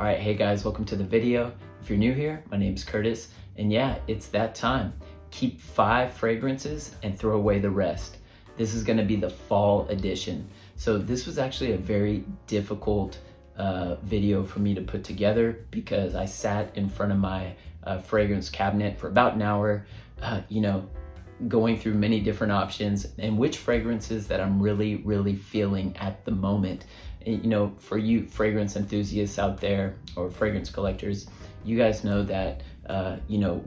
All right, hey guys, welcome to the video. If you're new here, my name's Curtis, and yeah, it's that time. Keep 5 fragrances and throw away the rest. This is gonna be the fall edition. So this was actually a very difficult video for me to put together because I sat in front of my fragrance cabinet for about an hour, going through many different options and which fragrances that I'm really feeling at the moment. And, for you fragrance enthusiasts out there or fragrance collectors, you guys know that,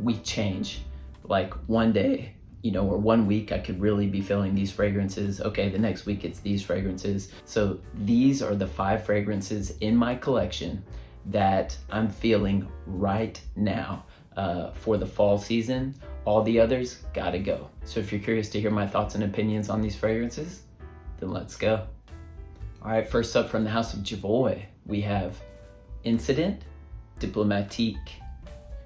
we change. Like one day, or 1 week I could really be feeling these fragrances. Okay, the next week it's these fragrances. So these are the 5 fragrances in my collection that I'm feeling right now for the fall season. All the others gotta go. So if you're curious to hear my thoughts and opinions on these fragrances, then let's go. All right, first up from the house of Javoy, we have Incident Diplomatique.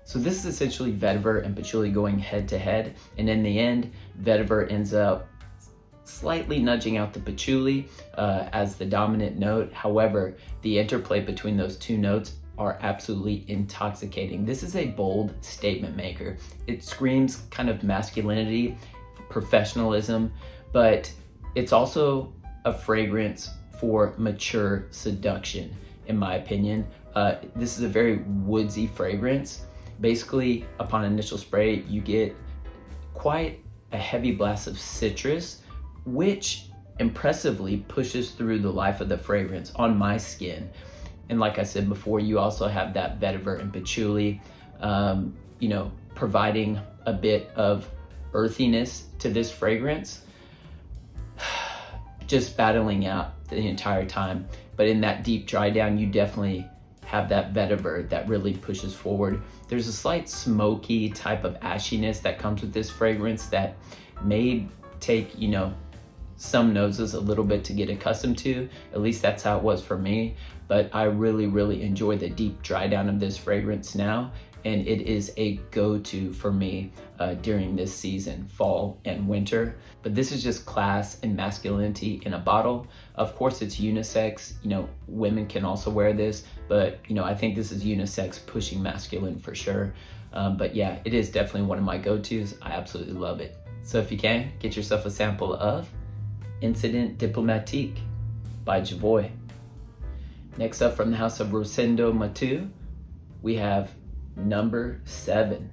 So this is essentially vetiver and patchouli going head to head. And in the end, vetiver ends up slightly nudging out the patchouli as the dominant note. However, the interplay between those two notes are absolutely intoxicating. This is a bold statement maker. It screams kind of masculinity, professionalism, but it's also a fragrance for mature seduction, in my opinion. This is a very woodsy fragrance. Basically, upon initial spray, you get quite a heavy blast of citrus, which impressively pushes through the life of the fragrance on my skin. And like I said before, you also have that vetiver and patchouli, providing a bit of earthiness to this fragrance. Just battling out the entire time. But in that deep dry down, you definitely have that vetiver that really pushes forward. There's a slight smoky type of ashiness that comes with this fragrance that may take, some noses a little bit to get accustomed to. At least that's how it was for me. But I really enjoy the deep dry down of this fragrance now. And it is a go-to for me during this season, fall and winter. But this is just class and masculinity in a bottle. Of course, it's unisex. Women can also wear this, but I think this is unisex pushing masculine for sure. But yeah, it is definitely one of my go-tos. I absolutely love it. So if you can, get yourself a sample of Incident Diplomatique by Javoy. Next up from the house of Rosendo Matu, we have number 7.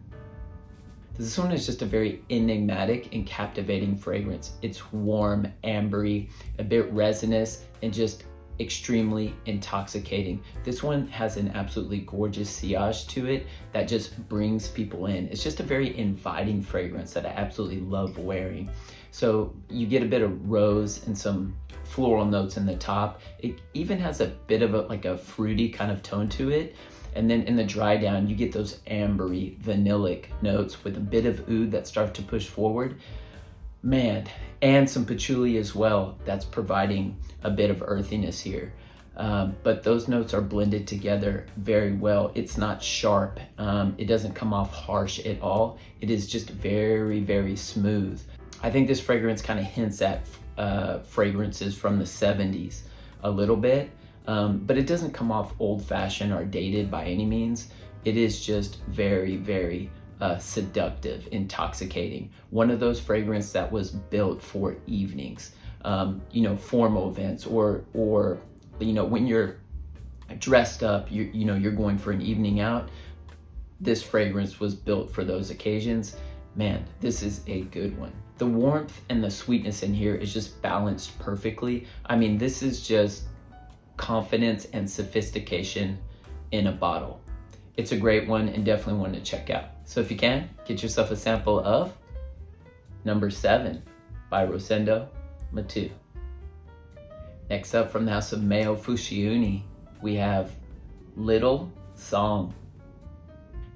This one is just a very enigmatic and captivating fragrance. It's warm, ambery, a bit resinous, and just extremely intoxicating. This one has an absolutely gorgeous sillage to it that just brings people in. It's just a very inviting fragrance that I absolutely love wearing. So you get a bit of rose and some floral notes in the top. It even has a bit of a fruity kind of tone to it. And then in the dry down, you get those ambery, vanillic notes with a bit of oud that start to push forward. Man, and some patchouli as well. That's providing a bit of earthiness here. But those notes are blended together very well. It's not sharp. It doesn't come off harsh at all. It is just very smooth. I think this fragrance kind of hints at fragrances from the 70s a little bit. But it doesn't come off old-fashioned or dated by any means. It is just very seductive, intoxicating. One of those fragrances that was built for evenings, formal events, or when you're dressed up, you're going for an evening out. This fragrance was built for those occasions. Man, this is a good one. The warmth and the sweetness in here is just balanced perfectly. I mean, this is just confidence and sophistication in a bottle. It's a great one and definitely one to check out. So if you can, get yourself a sample of number 7 by Rosendo Matu. Next up from the house of Mayo Fusciuni, we have Little Song.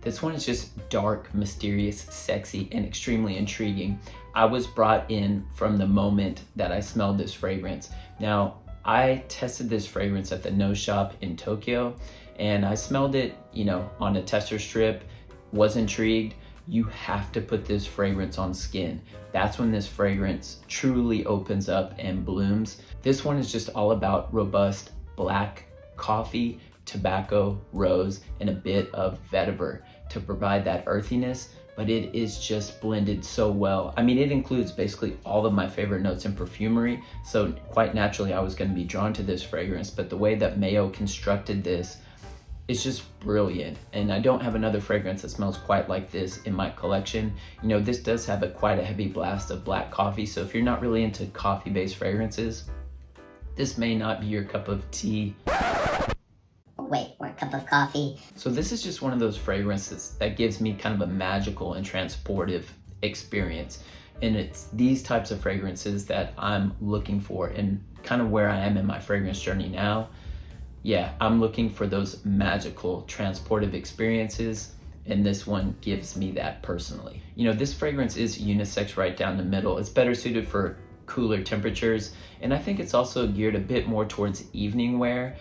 This one is just dark, mysterious, sexy, and extremely intriguing. I was brought in from the moment that I smelled this fragrance. Now, I tested this fragrance at the Nose Shop in Tokyo, and I smelled it, on a tester strip, was intrigued. You have to put this fragrance on skin. That's when this fragrance truly opens up and blooms. This one is just all about robust black coffee tobacco, rose, and a bit of vetiver to provide that earthiness, but it is just blended so well. I mean, it includes basically all of my favorite notes in perfumery, so quite naturally I was going to be drawn to this fragrance, but the way that Mayo constructed this is just brilliant. And I don't have another fragrance that smells quite like this in my collection. You know, this does have quite a heavy blast of black coffee, so if you're not really into coffee-based fragrances, this may not be your cup of tea. Wait, or a cup of coffee. So this is just one of those fragrances that gives me kind of a magical and transportive experience. And it's these types of fragrances that I'm looking for, and kind of where I am in my fragrance journey now. Yeah, I'm looking for those magical transportive experiences, and this one gives me that personally. You know, this fragrance is unisex right down the middle. It's better suited for cooler temperatures, and I think it's also geared a bit more towards evening wear.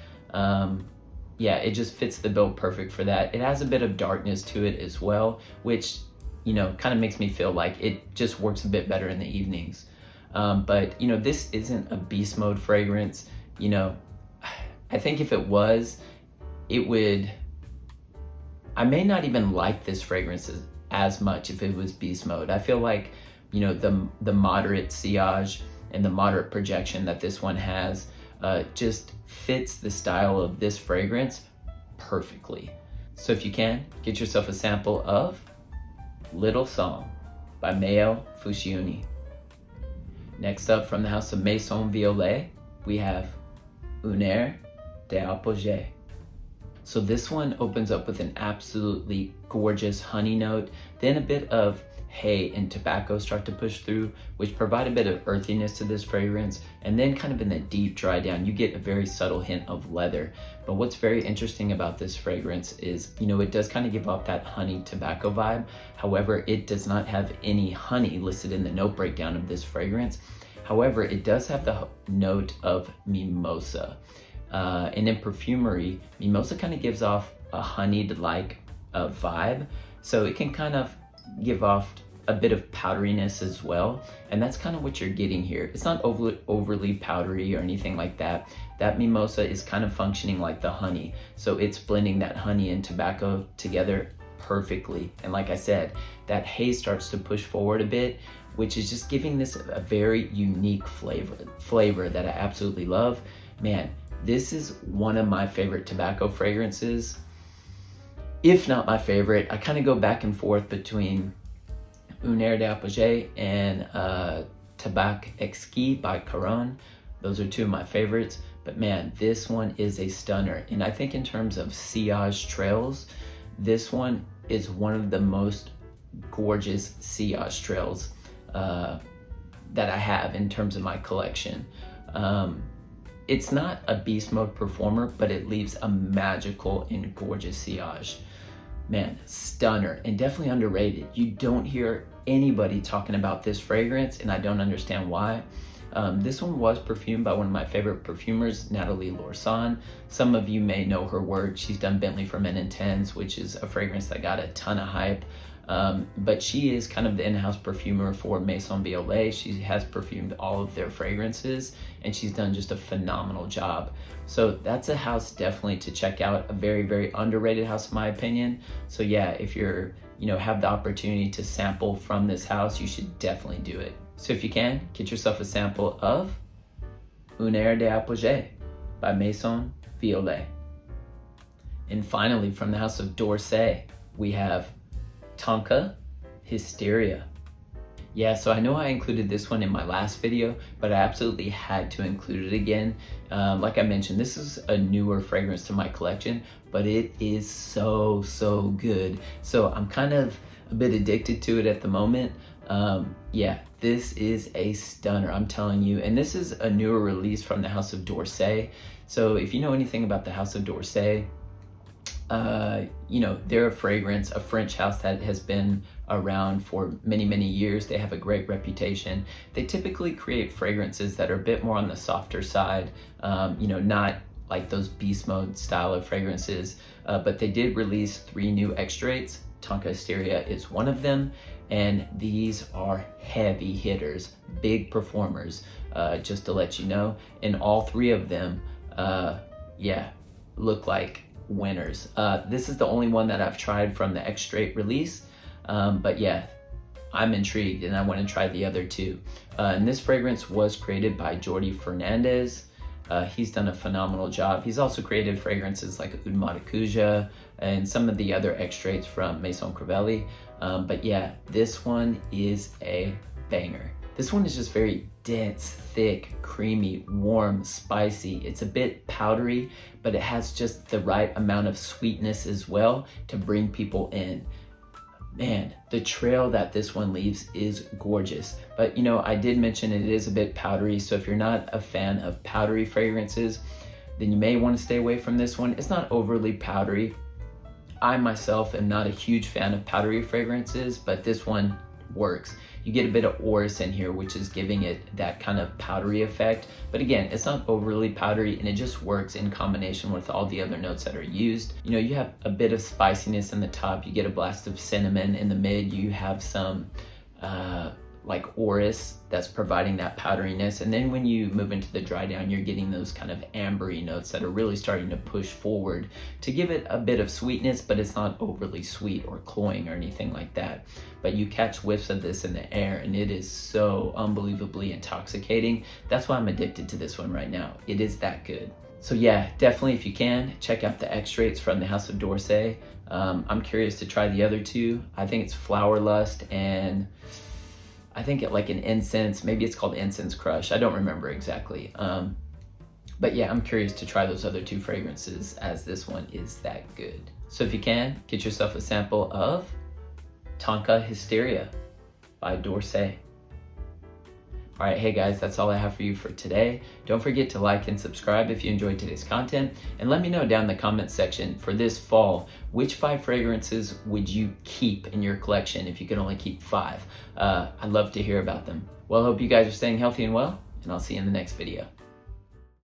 Yeah, it just fits the bill perfect for that. It has a bit of darkness to it as well, which, you know, kind of makes me feel like it just works a bit better in the evenings. But, you know, this isn't a beast mode fragrance. You know, I think if it was, I may not even like this fragrance as much if it was beast mode. I feel like, you know, the moderate sillage and the moderate projection that this one has just fits the style of this fragrance perfectly. So if you can, get yourself a sample of Little Song by Mayo Fuscioni. Next up, from the house of Maison Violet, we have Un Air d'Apogée. So this one opens up with an absolutely gorgeous honey note, then a bit of hay and tobacco start to push through, which provide a bit of earthiness to this fragrance, and then kind of in the deep dry down, you get a very subtle hint of leather. But what's very interesting about this fragrance is, you know, it does kind of give off that honey tobacco vibe. However, it does not have any honey listed in the note breakdown of this fragrance. However, it does have the note of mimosa. And in perfumery, mimosa kind of gives off a honeyed-like vibe. So it can kind of give off a bit of powderiness as well. And that's kind of what you're getting here. It's not overly powdery or anything like that. That mimosa is kind of functioning like the honey. So it's blending that honey and tobacco together perfectly. And like I said, that haze starts to push forward a bit, which is just giving this a very unique flavor that I absolutely love. Man, this is one of my favorite tobacco fragrances, if not my favorite. I kind of go back and forth between Un Air d'Apogée and Tabac Exquis by Caron. Those are two of my favorites, but man, this one is a stunner. And I think in terms of sillage trails, this one is one of the most gorgeous sillage trails that I have in terms of my collection. It's not a beast mode performer, but it leaves a magical and gorgeous sillage. Man, stunner, and definitely underrated. You don't hear anybody talking about this fragrance, and I don't understand why. This one was perfumed by one of my favorite perfumers, Nathalie Lorsan. Some of you may know her work. She's done Bentley for Men Intense, which is a fragrance that got a ton of hype. But she is kind of the in-house perfumer for Maison Violet. She has perfumed all of their fragrances, and she's done just a phenomenal job. So that's a house definitely to check out, a very, very underrated house in my opinion. So yeah, if you're, you know, have the opportunity to sample from this house, you should definitely do it. So if you can, get yourself a sample of Un Air d'Apogée by Maison Violet. And finally, from the house of D'Orsay, we have Tonka Hysteria. Yeah, so I know I included this one in my last video, but I absolutely had to include it again. Like I mentioned, this is a newer fragrance to my collection, but it is so, so good. So I'm kind of a bit addicted to it at the moment. Yeah, this is a stunner, I'm telling you. And this is a newer release from the house of D'Orsay. So if you know anything about the house of D'Orsay, you know, they're a French house that has been around for many, many years. They have a great reputation. They typically create fragrances that are a bit more on the softer side, you know, not like those beast mode style of fragrances, but they did release 3 new extracts. Tonka Hysteria is one of them, and these are heavy hitters, big performers, just to let you know. And all 3 of them, yeah, look like winners. This is the only one that I've tried from the X Straight release, but yeah, I'm intrigued and I want to try the other two. And this fragrance was created by Jordi Fernandez. He's done a phenomenal job. He's also created fragrances like Oud Maracuja and some of the other X Straights from Maison Crivelli. But yeah, this one is a banger. This one is just very dense, thick, creamy, warm, spicy. It's a bit powdery, but it has just the right amount of sweetness as well to bring people in. Man, the trail that this one leaves is gorgeous. But you know, I did mention it is a bit powdery, so if you're not a fan of powdery fragrances, then you may want to stay away from this one. It's not overly powdery. I myself am not a huge fan of powdery fragrances, but this one works. You get a bit of orris in here, which is giving it that kind of powdery effect. But again, it's not overly powdery and it just works in combination with all the other notes that are used. You know, you have a bit of spiciness in the top, you get a blast of cinnamon in the mid, you have some like orris that's providing that powderiness. And then when you move into the dry down, you're getting those kind of ambery notes that are really starting to push forward to give it a bit of sweetness, but it's not overly sweet or cloying or anything like that. But you catch whiffs of this in the air and it is so unbelievably intoxicating. That's why I'm addicted to this one right now. It is that good. So yeah, definitely if you can, check out the X Straights from the House of D'Orsay. I'm curious to try the other two. I think it's Flower Lust and I think it like an incense, maybe it's called Incense Crush. I don't remember exactly. But yeah, I'm curious to try those other two fragrances as this one is that good. So if you can, get yourself a sample of Tonka Hysteria by D'Orsay. All right, hey guys, that's all I have for you for today. Don't forget to like and subscribe if you enjoyed today's content, and let me know down in the comments section for this fall, which 5 fragrances would you keep in your collection if you could only keep 5? I'd love to hear about them. Well, I hope you guys are staying healthy and well, and I'll see you in the next video.